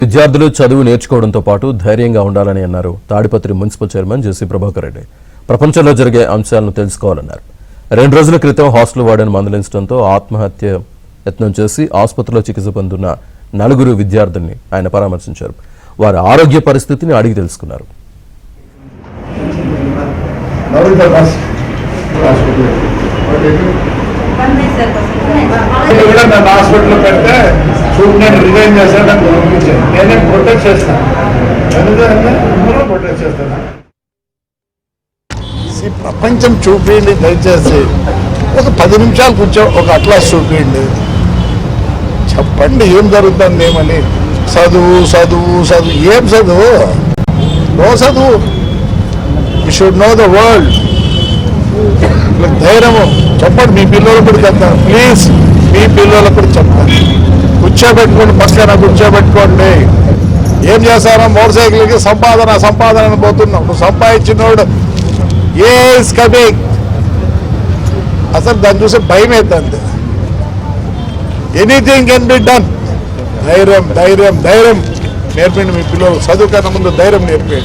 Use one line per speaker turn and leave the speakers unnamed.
విద్యార్థులు చదువు నేర్చుకోవడంతో పాటు ధైర్యంగా ఉండాలని అన్నారు తాడిపత్రి మున్సిపల్ చైర్మన్ జెసి ప్రభాకర్ రెడ్డి. ప్రపంచంలో జరిగే అంశాలను తెలుసుకోవాలన్నారు. 2 రోజుల క్రితం హాస్టల్ వార్డెన్ మందలించడంతో ఆత్మహత్య యత్నం చేసి ఆసుపత్రిలో చికిత్స పొందుతున్న 4 విద్యార్థుల్ని ఆయన పరామర్శించారు. వారి ఆరోగ్య పరిస్థితిని అడిగి తెలుసుకున్నారు.
హాస్పిటల్ పెడితే చూడండి రిజైన్ చేస్తాను పంపించాను. నేనే ప్రొటెక్ట్ చేస్తాను. ప్రొటెక్ట్ చేస్తాను. ప్రపంచం చూపించండి, దయచేసి ఒక 10 నిమిషాలు కూర్చో, ఒక అట్లాస్ చూపించండి, చెప్పండి ఏం జరుగుతుంది ఏమని. చదువు చదువు చదువు ఏం చదువు? నో చదువు. You should know the world. ధైర్యము చెప్పండి. మీ పిల్లలు కూడా చెప్తాను, ప్లీజ్ మీ పిల్లలకు కూడా చెప్తాను. కూర్చోబెట్టుకోండి, పక్కన కూర్చోబెట్టుకోండి. ఏం చేస్తారో మోటార్ సైకిల్కి సంపాదన పోతున్నాం. నువ్వు సంపాదించినోడు ఏస్ కమింగ్. అసలు దాన్ని చూసి భయం అవుతుంది. Anything can be done. ధైర్యం ధైర్యం ధైర్యం నేర్పండి. మీ పిల్లలు చదువు కన్నా ముందు ధైర్యం నేర్పండి.